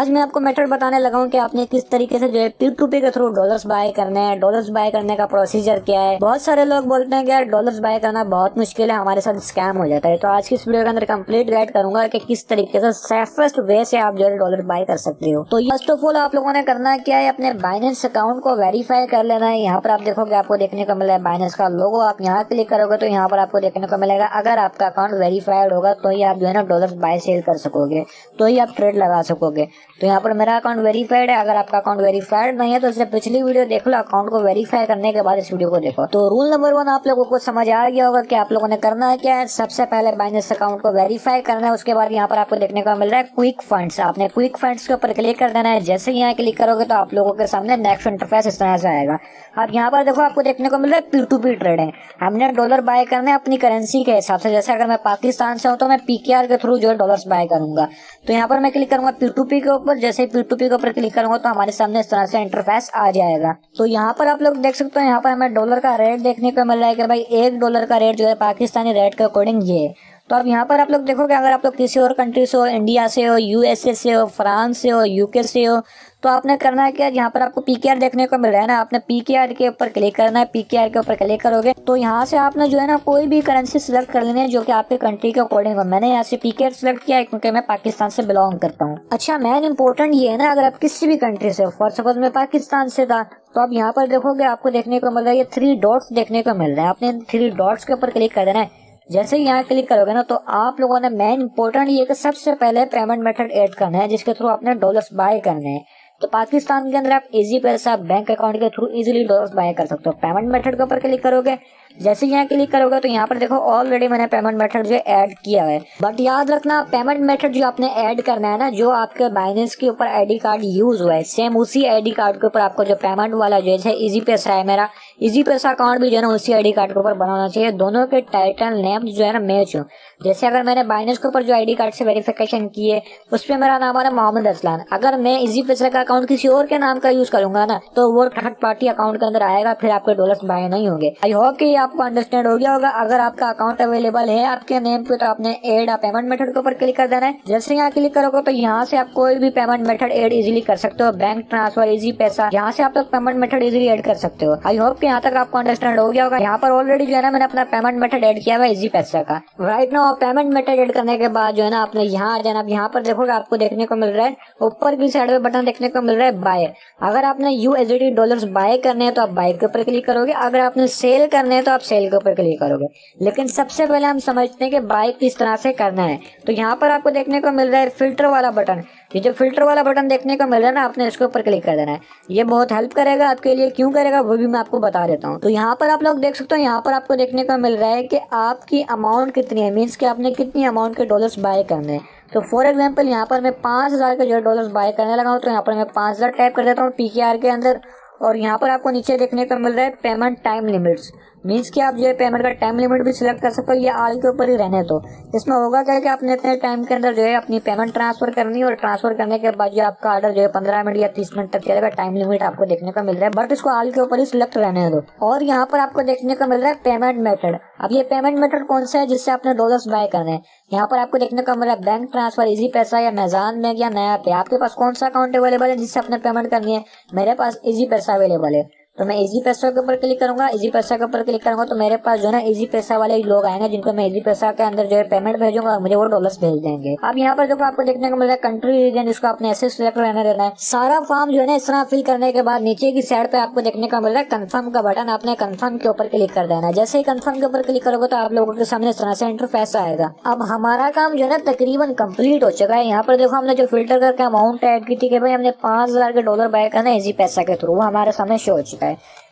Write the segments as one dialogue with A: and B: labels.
A: आज मैं आपको मेथड बताने लगा हूँ कि आपने किस तरीके से जो है P2P के थ्रू डॉलर्स बाय करने हैं। डॉलर्स बाय करने का प्रोसीजर क्या है। बहुत सारे लोग बोलते हैं कि यार डॉलर्स बाय करना बहुत मुश्किल है, हमारे साथ स्कैम हो जाता है। तो आज की इस वीडियो के अंदर कंप्लीट गाइड करूंगा कि किस तरीके से सेफेस्ट वे से आप जो है डॉलर बाय कर सकते हो। तो फर्स्ट ऑफ ऑल आप लोगों ने करना क्या है, अपने बाइनेंस अकाउंट को वेरीफाई कर लेना है। यहाँ पर आप देखोगे आपको देखने को मिला है बाइनेंस का लोगो। आप यहाँ क्लिक करोगे तो यहाँ पर आपको देखने को मिलेगा अगर आपका अकाउंट वेरीफाइड होगा तो ही आप जो है ना डॉलर बाय सेल कर सकोगे, तो ही आप ट्रेड लगा सकोगे। तो यहाँ पर मेरा अकाउंट वेरीफाइड है। अगर आपका अकाउंट वेरीफाइड नहीं है तो इससे पिछली वीडियो देख लो, अकाउंट को वेरीफाई करने के बाद इस वीडियो को देखो। तो रूल नंबर 1 आप लोगों को समझ आ गया होगा कि आप लोगों ने करना है क्या है। सबसे पहले बाइनेंस अकाउंट को वेरीफाई करना है। उसके बाद यहाँ पर आपको देखने को मिल रहा है क्विक फंड्स। आपने क्विक फंड्स के ऊपर क्लिक कर देना है। जैसे ही यहाँ क्लिक करोगे तो आप लोगों के सामने नेक्स्ट इंटरफेस इस तरह से आएगा। अब यहाँ पर देखो आपको देखने को मिल रहा है P2P ट्रेड है। हमने डॉलर बाय करने अपनी करेंसी के हिसाब से। जैसे अगर मैं पाकिस्तान से हूँ तो मैं PKR के थ्रू जो है डॉलर्स बाय करूंगा। तो यहाँ पर मैं क्लिक करूंगा P2P के ऊपर। जैसे P2P के ऊपर क्लिक करूंगा तो हमारे सामने इस तरह से इंटरफेस आ जाएगा। तो यहाँ पर आप लोग देख सकते हो, यहाँ पर हमें डॉलर का रेट देखने को मिल रहा है कि भाई $1 का रेट जो है पाकिस्तानी रेट के अकॉर्डिंग ये है। तो अब यहाँ पर आप लोग देखोगे अगर आप लोग किसी और कंट्री से हो, इंडिया से हो, USA से हो, फ्रांस से हो, UK से हो, तो आपने करना है क्या, यहाँ पर आपको PKR देखने को मिल रहा है ना, आपने PKR के ऊपर क्लिक करना है। PKR के ऊपर क्लिक करोगे तो यहाँ से आपने जो है ना कोई भी करेंसी सिलेक्ट कर लेनी है जो कि आपके कंट्री के अकॉर्डिंग हो। मैंने यहाँ से PKR सिलेक्ट किया है क्योंकि मैं पाकिस्तान से बिलोंग करता हूँ। अच्छा, मेन इंपॉर्टेंट ये है ना, अगर आप किसी भी कंट्री से हो, फॉर सपोज मैं पाकिस्तान से था, तो आप यहाँ पर देखोगे आपको देखने को मिल रहा है ये 3 डॉट्स देखने को मिल रहा है। आपने 3 डॉट्स के ऊपर क्लिक कर देना है। जैसे ही यहाँ क्लिक करोगे ना तो आप लोगों ने मेन इंपॉर्टेंट ये कि सबसे पहले पेमेंट मेथड ऐड करना है जिसके थ्रू आपने डॉलर्स बाय करने हैं। तो पाकिस्तान के अंदर आप इजी पैसा बैंक अकाउंट के थ्रू इजीली डॉलर्स बाय कर सकते हो। पेमेंट मेथड के ऊपर क्लिक करोगे। जैसे यहाँ क्लिक करोगे तो यहाँ पर देखो ऑलरेडी मैंने पेमेंट मेथड जो ऐड किया है। बट याद रखना पेमेंट मेथड जो आपने ऐड करना है ना, जो आपके बाइनेंस के ऊपर आईडी कार्ड यूज हुआ है, सेम उसी आईडी कार्ड के ऊपर आपको जो पेमेंट वाला जो है इजी पैसा है, मेरा इजी पैसा अकाउंट भी जो है ना उसी आईडी कार्ड के ऊपर बनाना चाहिए। दोनों के टाइटल नेम जो है ना मैच हो। जैसे अगर मैंने बाइनेंस के ऊपर जो आईडी कार्ड से वेरिफिकेशन की है उस पर मेरा नाम आ रहा है मोहम्मद असलान। अगर मैं इजी पैसा का अकाउंट किसी और के नाम का यूज करूंगा ना तो वो थर्ड पार्टी अकाउंट के अंदर आएगा, फिर आपके डॉलर्स बाय नहीं होंगे। आई होप कि आपको अंडरस्टैंड हो गया होगा। अगर आपका अकाउंट अवेलेबल है आपके नेम पे तो आपने एड पेमेंट मेथड के ऊपर क्लिक कर देना है। जैसे यहाँ क्लिक करोगे तो यहाँ से आप कोई भी पेमेंट मेथड एड इजीली कर सकते हो। बैंक ट्रांसफर, इजी पैसा, यहाँ से आप लोग पेमेंट मेथड इजीली एड कर सकते हो। आई होप कि यहाँ तक आपको अंडरस्टैंड हो गया होगा। यहाँ पर ऑलरेडी जो है ना मैंने अपना पेमेंट मेथड एड किया हुआ इजी पैसा का। Right now payment method add करने के बाद जो है ना आपने यहाँ आ जाना। यहाँ पर देखोगे आपको देखने को मिल रहा है ऊपर की साइड में बटन देखने को मिल रहा है बाय। अगर आपने USD डॉलर्स बाय करने हैं तो आप बाय के ऊपर क्लिक करोगे। अगर आपने सेल करने हैं तो आप सेल के ऊपर क्लिक करोगे। लेकिन सबसे पहले हम समझते हैं कि बाय किस तरह से करना है। तो यहाँ पर आपको देखने को मिल रहा है फिल्टर वाला बटन। ये जो फिल्टर वाला बटन देखने को मिल रहा है ना, आपने इसके ऊपर क्लिक कर देना है। ये बहुत हेल्प करेगा आपके लिए। क्यों करेगा वो भी मैं आपको बता देता हूँ। तो यहाँ पर आप लोग देख सकते हो, यहाँ पर आपको देखने को मिल रहा है कि आपकी अमाउंट कितनी है, मीन्स कि आपने कितनी अमाउंट के डॉलर्स बाय करने हैं। तो फॉर एग्जाम्पल यहाँ पर मैं 5000 के जो डॉलर्स बाय करने लगा हूँ, तो यहाँ पर मैं 5000 टाइप कर देता हूँ PKR के अंदर। और यहाँ पर आपको नीचे देखने को मिल रहा है पेमेंट टाइम लिमिट्स, मीन्स कि आप जो है पेमेंट का टाइम लिमिट भी सिलेक्ट कर सकते हो। ये आल के ऊपर ही रहने तो इसमें होगा क्या कि आपने इतने टाइम के अंदर जो है अपनी पेमेंट ट्रांसफर करनी है और ट्रांसफर करने के बाद जो आपका ऑर्डर जो है 15 मिनट या 30 मिनट तक चलेगा। टाइम लिमिट आपको देखने को मिल रहा है, बट इसको आल के ऊपर ही सिलेक्ट रहने दो। और यहाँ पर आपको देखने को मिल रहा है पेमेंट मेथड। अब ये पेमेंट मेथड कौन सा है जिससे आपने डॉलर्स बाय करने हैं। यहाँ पर आपको देखने को मिल रहा है बैंक ट्रांसफर, इजी पैसा या मेजान में या नया पे। आपके पास कौन सा अकाउंट अवेलेबल है जिससे आपने पेमेंट करनी है। मेरे पास इजी पैसा अवेलेबल है तो मैं इजी पैसा के ऊपर क्लिक करूंगा। इजी पैसा के ऊपर क्लिक करूंगा तो मेरे पास जो है ना इजी पैसा वाले लोग आएंगे जिनको मैं इजी पैसा के अंदर जो है पेमेंट भेजूंगा और मुझे वो डॉलर्स भेज देंगे। अब यहाँ पर देखो आपको देखने को मिल रहा है कंट्री रीजन, जिसको आपने ऐसे सिलेक्ट रहने देना है। सारा फॉर्म जो है ना इस तरह फिल करने के बाद नीचे की साइड पे आपको देखने को मिल रहा है कंफर्म का बटन। आपने कंफर्म के ऊपर क्लिक कर देना है। जैसे ही कंफर्म के ऊपर क्लिक करोगे तो आप लोगों के सामने इस तरह से इंटरफेस आएगा। अब हमारा काम जो है ना तकरीबन कंप्लीट हो चुका है। यहाँ पर देखो हमने जो फिल्टर करके अमाउंट ऐड की थी कि भाई हमने 5000 के डॉलर बाय करना है इजी पैसा के थ्रू, वो हमारे सामने शो हो चुका है।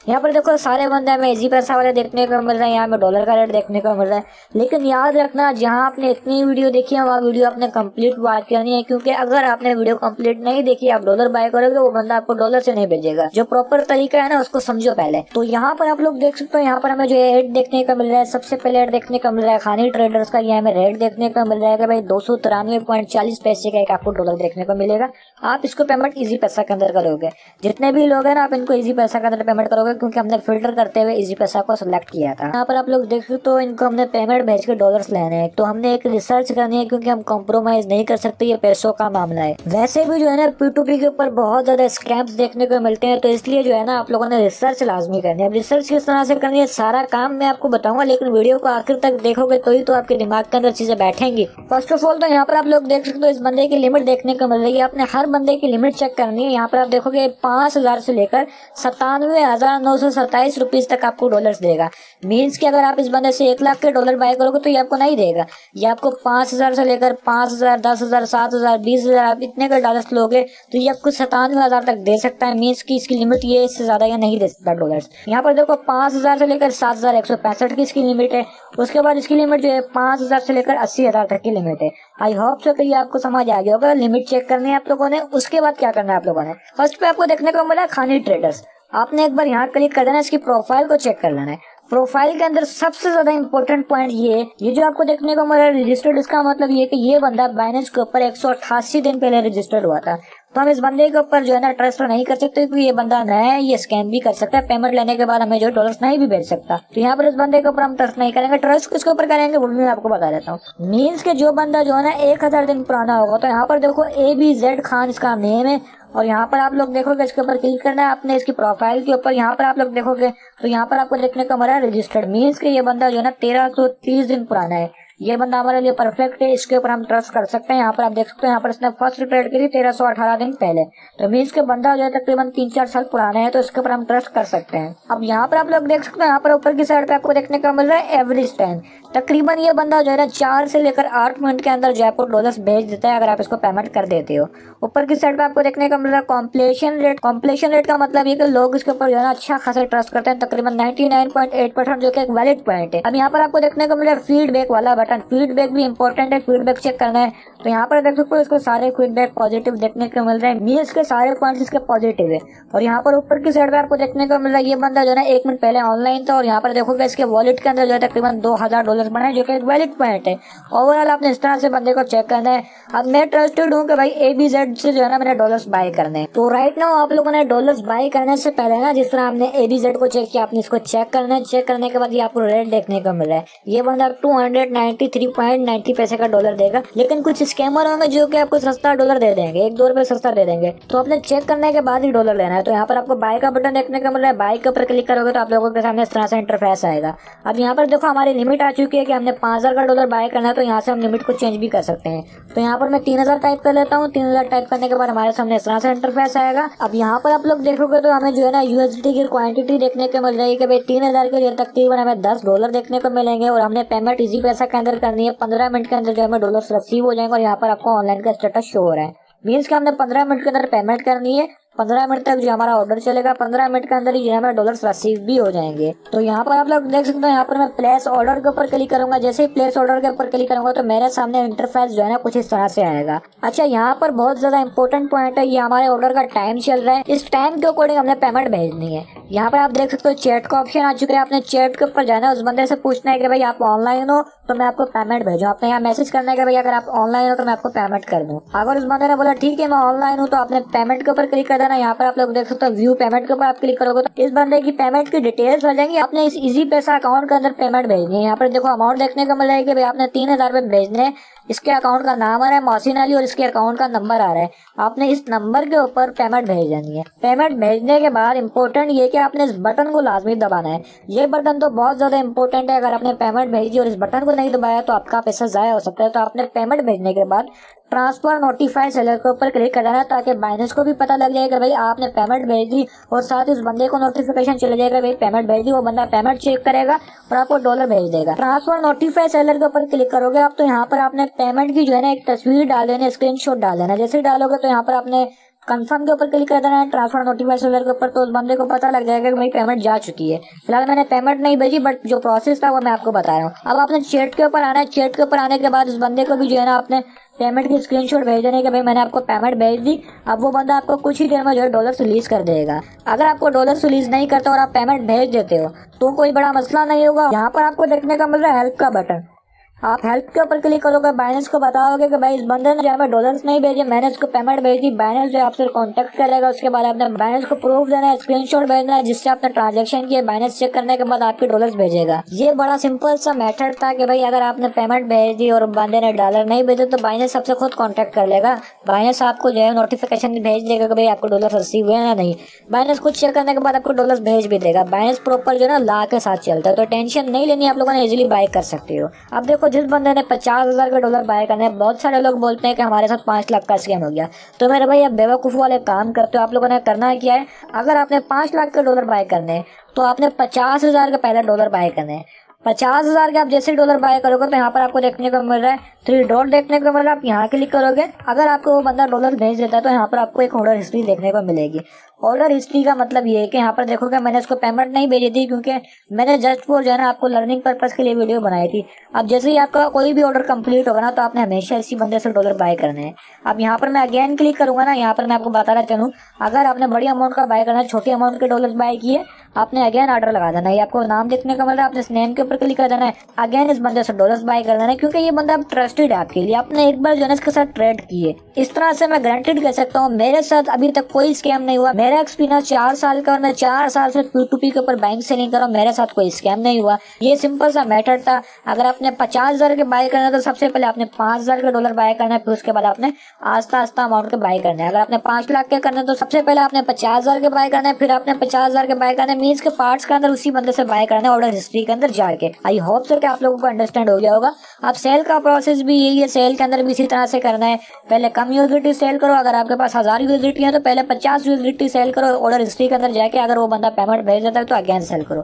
A: यहाँ पर देखो सारे बंदे हमें इजी पैसा वाले देखने को मिल रहे हैं, यहाँ में डॉलर का रेट देखने को मिल रहा है। लेकिन याद रखना जहाँ आपने इतनी वीडियो देखी है वहाँ वीडियो आपने कंप्लीट बात करनी है, क्योंकि अगर आपने वीडियो कंप्लीट नहीं देखी आप डॉलर बाय करोगे वो बंदा आपको डॉलर से नहीं भेजेगा। जो प्रॉपर तरीका है ना उसको समझो पहले। तो यहाँ पर आप लोग देख सकते हो, यहाँ पर हमें जो एड देखने को मिल रहा है। सबसे पहले एड देखने को मिल रहा है खानी ट्रेडर्स का। ये हमें रेट देखने को मिल रहा है कि भाई 293.40 पैसे का एक आपको डॉलर देखने को मिलेगा। आप इसको पेमेंट इजी पैसा के अंदर करोगे। जितने भी लोग हैं ना आप इनको इजी पैसा के अंदर पेमेंट करोगे होगा क्योंकि हमने फिल्टर करते हुए इजी पैसा को सिलेक्ट किया था। यहाँ पर आप लोग देख सकते हो इनको हमने पेमेंट भेज के डॉलर्स लेने हैं, तो हमने एक रिसर्च करनी है क्योंकि हम कॉम्प्रोमाइज नहीं कर सकते, ये पैसों का मामला है। वैसे भी जो है ना P2P के ऊपर बहुत ज्यादा स्कैम्स देखने को मिलते हैं, तो इसलिए जो है ना आप लोगों ने रिसर्च लाजमी करनी है। अब रिसर्च किस तरह से करनी है सारा काम मैं आपको बताऊंगा, लेकिन वीडियो को आखिर तक देखोगे तो ही तो आपके दिमाग के अंदर चीजें बैठेंगी। फर्स्ट ऑफ ऑल तो यहाँ पर आप लोग देख सकते हो इस बंदे की लिमिट देखने को मिल रही है, आपने हर बंदे की लिमिट चेक करनी है। यहाँ पर आप देखोगे 5,000 से लेकर 97,927 रुपीज तक आपको डॉलर्स देगा। मीन्स कि अगर आप इस बंदे से 1 लाख के डॉलर बाय करोगे तो ये आपको नहीं देगा, ये आपको 5,000 से लेकर 5,000, 10,000, 7,000, 20,000 आप इतने का डॉलर्स लोगे तो ये आपको 97,000 तक दे सकता है। मीन्स की इसकी लिमिट ये इससे ज्यादा या नहीं दे सकता डॉलर्स। यहाँ पर देखो 5,000 से लेकर 7,165 की इसकी लिमिट है। उसके बाद इसकी लिमिट जो है 5,000 से लेकर 80,000 तक की लिमिट है। आई होप सो कि ये आपको समझ आ गया होगा। लिमिट चेक करनी है आप लोगों ने। उसके बाद क्या करना है आप लोगों ने, फर्स्ट पे आपको देखने को मिला खानी ट्रेडर्स। आपने एक बार यहाँ क्लिक कर देना, इसकी प्रोफाइल को चेक कर लेना है। प्रोफाइल के अंदर सबसे ज्यादा इंपॉर्टेंट पॉइंट ये जो आपको देखने को मिला रजिस्टर्ड, इसका मतलब ये कि ये बंदा बाइनेंस के ऊपर 188 दिन पहले रजिस्टर्ड हुआ था। तो हम इस बंदे के ऊपर जो है ना ट्रस्ट नहीं कर सकते क्योंकि ये बंदा नया है, ये स्कैम भी कर सकता है, पेमेंट लेने के बाद हमें जो डॉलर्स नहीं भी भेज सकता। तो यहाँ पर इस बंदे के ऊपर हम ट्रस्ट नहीं करेंगे। ट्रस्ट किसके ऊपर करेंगे वो भी मैं आपको बता देता हूँ। मीन्स के जो बंदा जो है ना 1,000 दिन पुराना होगा, तो यहाँ पर देखो ABZ खान इसका नेम है, और यहाँ पर आप लोग देखोगे इसके ऊपर क्लिक करना है आपने इसकी प्रोफाइल के ऊपर। यहाँ पर आप लोग देखोगे तो यहाँ पर आपको देखने को मिला है रजिस्टर्ड। मीन्स के ये बंदा जो है ना 1330 दिन पुराना है। ये बंदा हमारे लिए परफेक्ट है, इसके ऊपर हम ट्रस्ट कर सकते हैं। यहाँ पर आप देख सकते हो यहाँ पर इसने फर्स्ट ट्रेड करी 1318 दिन पहले, तो मीन्स के बंदा जो है तकरीबन 3-4 साल पुराना है, तो इसके ऊपर हम ट्रस्ट कर सकते हैं। अब यहाँ पर आप लोग देख सकते हो यहाँ पर ऊपर की साइड पे आपको देखने को मिल रहा है एवरेज टाइम। तकरीबन ये बंदा जो है ना 4 से लेकर 8 मिनट के अंदर जो आपको डॉलर्स भेज देता है अगर आप इसको पेमेंट कर देते हो। ऊपर की साइड पे आपको देखने को मिल रहा है कॉम्प्लेशन रेट। कॉम्प्लेशन रेट का मतलब ये कि लोग इसके ऊपर जो है ना अच्छा खासा ट्रस्ट करते हैं, तकरीबन 99.8%, जो कि एक वैलिड पॉइंट है। अब यहाँ पर आपको देखने को मिल रहा है फीडबैक वाला बटन। फीडबैक भी इंपॉर्टेंट है, फीडबैक चेक करना है। तो यहाँ पर देख सकते हो इसको सारे फीडबैक पॉजिटिव देखने को मिल रहे हैं। मीन्स के सारे पॉइंट्स इसके पॉजिटिव है। और यहाँ पर ऊपर की साइड पे आपको देखने को मिल रहा है ये बंदा जो है ना 1 मिनट पहले ऑनलाइन था, और यहाँ पर देखोगे इसके वॉलेट के अंदर जो है तकरीबन 2,000 डॉलर बना है, जो कि एक वैलिड पॉइंट है। ओवरऑल आपने इस तरह से बंदे को चेक करना है। अब मैं ट्रस्टेड हूँ कि भाई ABZ से जो है ना मैंने डॉलर्स बाय करने हैं। तो राइट नाउ आप लोगों ने डॉलर्स बाय करने से पहले ना जिस तरह आपने ABZ को चेक किया, आपने इसको चेक करना है। चेक करने के बाद ये आपको रेट देखने को मिल रहा है। ये बंदा 293.90 पैसे का डॉलर देगा, लेकिन कुछ स्कैमर होंगे जो कि आपको सस्ता डॉलर दे देंगे, 1-2 रुपए सस्ता दे देंगे। तो आपने चेक करने के बाद ही डॉलर लेना है। तो यहाँ पर आपको बाय का बटन देखने को मिल रहा है। बाय के ऊपर क्लिक करोगे तो आप लोगों के सामने इस तरह से इंटरफेस आएगा। अब यहाँ पर देखो हमारी लिमिट आ चुकी है कि हमने 5,000 का डॉलर बाय करना है, तो यहाँ से हम लिमिट को चेंज भी कर सकते हैं। तो यहाँ पर मैं 3,000 टाइप कर लेता हूँ। 3,000 टाइप करने के बाद हमारे सामने इस तरह से इंटरफेस आएगा। अब यहाँ पर आप लोग देखोगे तो हमें जो है ना USDT की क्वांटिटी देखने को मिल रही है कि भाई 3,000 के लिए तकरीबन हमें 10 डॉलर देखने को मिलेंगे, और हमने पेमेंट इजी पैसा के अंदर करनी है। 15 मिनट के अंदर जो हमें डॉलर रिसीव हो जाएंगे, और यहाँ पर आपको ऑनलाइन का स्टेटस शो हो रहा है। मीन्स कि हमने 15 मिनट के अंदर पेमेंट करनी है। 15 मिनट तक जो हमारा ऑर्डर चलेगा, 15 मिनट के अंदर ही जो हमें डॉलर्स रिसीव भी हो जाएंगे। तो यहाँ पर आप लोग देख सकते हो यहाँ पर मैं प्लेस ऑर्डर के ऊपर क्लिक करूंगा। जैसे ही प्लेस ऑर्डर के ऊपर क्लिक करूंगा तो मेरे सामने इंटरफेस जो है ना कुछ इस तरह से आएगा। अच्छा, यहाँ पर बहुत ज्यादा इंपॉर्टेंट पॉइंट है, ये हमारे ऑर्डर का टाइम चल रहा है। इस टाइम के अकॉर्डिंग हमने पेमेंट भेजनी है। यहाँ पर आप देख सकते हो चैट का ऑप्शन आ चुका है। आपने चैट के ऊपर जाना है, उस बंदे से पूछना है कि भाई आप ऑनलाइन हो तो मैं आपको पेमेंट भेजूं। आपने यहाँ मैसेज करना है कि भाई अगर आप ऑनलाइन हो तो मैं आपको पेमेंट कर दूं। अगर उस बंदे ने बोला ठीक है मैं ऑनलाइन हूँ, तो आपने पेमेंट के ऊपर क्लिक कर देना। यहाँ पर आप लोग देख सकते हो व्यू पेमेंट के ऊपर आप क्लिक करोगे तो इस बंदे की पेमेंट की डिटेल्स आ जाएंगी। आपने इस इजी पैसा अकाउंट के अंदर पेमेंट भेजनी है। यहाँ पर देखो अमाउंट देखने को मिल रहा है कि भाई आपने 3,000 रुपए भेजने हैं। इसके अकाउंट का नाम आ रहा है मोहसिन अली, और इसके अकाउंट का नंबर आ रहा है। आपने इस नंबर के ऊपर पेमेंट भेज देनी है। पेमेंट भेजने के बाद इंपॉर्टेंट ये कि आपने इस बटन को लाजमी दबाना है। ये बटन तो बहुत ज्यादा इंपॉर्टेंट है। अगर आपने पेमेंट भेजी और इस बटन को नहीं दबाया तो आपका पैसा जाया हो सकता है। तो आपने पेमेंट भेजने के बाद ट्रांसफर नोटिफाई सेलर के ऊपर क्लिक कर देना, ताकि बाइनेंस को भी पता लग जाएगा भाई आपने पेमेंट भेज दी, और साथ ही उस बंदे को नोटिफिकेशन चले जाएगा भाई पेमेंट भेज दी। वो बंदा पेमेंट चेक करेगा और आपको डॉलर भेज देगा। ट्रांसफर नोटिफाई सेलर के ऊपर क्लिक करोगे आप, तो यहाँ पर आपने पेमेंट की जो है ना एक तस्वीर डाल देना, स्क्रीनशॉट डाल देना। जैसे डालोगे तो यहाँ पर आपने कंफर्म के ऊपर क्लिक कर देना है ट्रांसफर नोटिफाई सेलर के ऊपर, तो उस बंदे को पता लग जाएगा कि भाई पेमेंट जा चुकी है। फिलहाल मैंने पेमेंट नहीं भेजी, बट जो प्रोसेस था वो मैं आपको बता रहा हूँ। अब आपने चैट के ऊपर आना है। चैट के ऊपर आने के बाद उस बंदे को भी जो है ना आपने पेमेंट की स्क्रीनशॉट भेज देने के भाई मैंने आपको पेमेंट भेज दी। अब वो बंदा आपको कुछ ही देर में जो है डॉलर रिलीज कर देगा। अगर आपको डॉलर रिलीज नहीं करता और आप पेमेंट भेज देते हो तो कोई बड़ा मसला नहीं होगा। यहाँ पर आपको देखने का मिल रहा है हेल्प का बटन। आप हेल्प के ऊपर क्लिक करोगे, बाइनेंस को बताओगे कि भाई इस बंदे ने जो हमें डॉलर्स नहीं भेजे, मैंने इसको पेमेंट भेज दी। बाइनेंस जो आपसे कांटेक्ट करेगा, उसके बाद आपने बाइनेंस को प्रूफ देना है, स्क्रीनशॉट भेजना है जिससे आपने ट्रांजैक्शन किया। बाइनेंस चेक करने के बाद आपके डॉलर्स भेजेगा। ये बड़ा सिंपल सा मेथड था कि भाई अगर आपने पेमेंट भेज दी और बंदे ने डॉलर नहीं भेजे तो बाइनेंस सबसे खुद कांटेक्ट कर लेगा। बाइनेंस आपको जो है नोटिफिकेशन भेज देगा कि भाई आपको डॉलर रिसीव हुए या नहीं। बाइनेंस कुछ चेक करने के बाद आपको डॉलर्स भेज भी देगा। बाइनेंस प्रॉपर जो है ना ला के साथ चलता है, तो टेंशन नहीं लेनी, आप लोगों ने इजीली बाय कर सकते हो। अब देखो, जिस बंदे ने 50,000 के डॉलर बाय करने हैं, बहुत सारे लोग बोलते हैं कि हमारे साथ 5 लाख का स्कैम हो गया। तो मेरे भाई आप बेवकूफ वाले काम करते हो। आप लोगों ने करना क्या है, अगर आपने 5 लाख के डॉलर बाय करने हैं तो आपने 50,000 के पहले डॉलर बाय करने हैं। 50,000 के आप जैसे डॉलर बाय करोगे तो यहाँ पर आपको देखने को मिल रहा है 3 डॉट देखने को मिल रहा है। आप यहाँ क्लिक करोगे, अगर आपको वो बंदा डॉलर भेज देता है तो यहाँ पर आपको एक ऑर्डर हिस्ट्री देखने को मिलेगी। ऑर्डर हिस्ट्री का मतलब ये है कि यहाँ पर देखोगे मैंने इसको पेमेंट नहीं भेजी थी, क्योंकि मैंने जस्ट फॉर जो है ना आपको लर्निंग पर्पज के लिए वीडियो बनाई थी। अब जैसे ही आपका कोई भी ऑर्डर कंप्लीट होगा ना तो आपने हमेशा इसी बंदे से डॉलर बाय करने हैं। अब यहाँ पर मैं अगेन क्लिक करूंगा ना, यहाँ पर मैं आपको बताना चलूँ, अगर आपने बड़ी अमाउंट का बाय करना है, छोटी अमाउंट के डॉलर बाय किए, आपने अगेन ऑर्डर लगा देना है। ये आपको नाम देखने को मिल रहा है, आपने इस नेम के ऊपर क्लिक कर देना है, अगेन इस बंदे से डॉलर्स बाय कर देना है, क्योंकि ये बंदा ट्रस्टेड है आपके लिए। आपने एक बार जो है इसके साथ ट्रेड किए, इस तरह से मैं गारंटेड कह सकता हूँ मेरे साथ अभी तक कोई स्कैम नहीं हुआ। मेरा एक्सपीरियंस 4 साल का और मैं 4 साल से P2P के ऊपर बैंक सेलिंग कर रहा हूँ, मेरे साथ कोई स्कैम नहीं हुआ। ये सिंपल सा मेथड था। अगर आपने 50,000 के बाय करना है तो सबसे पहले आपने 5,000 के डॉलर बाय करना है, फिर उसके बाद आपने आस्ता आस्ता अमाउंट के बाय करना है। अगर आपने 5 लाख के करना है तो सबसे पहले आपने 50,000 के बाय करना है, फिर आपने 50,000 के बाय करना है, मीन्स के पार्ट्स के अंदर उसी बंदे से बाय करना है ऑर्डर हिस्ट्री के अंदर जाके। आई होप सो कि आप लोगों को अंडरस्टैंड हो गया होगा। अब सेल का प्रोसेस भी यही है, सेल के अंदर भी इसी तरह से करना है। पहले कम यूएसडीटी सेल करो, अगर आपके पास 1000 यूएसडीटी है तो पहले 50 यूएसडीटी सेल करो ऑर्डर हिस्ट्री के अंदर जाके, अगर वो बंदा पेमेंट भेज देता है तो अगेन सेल करो।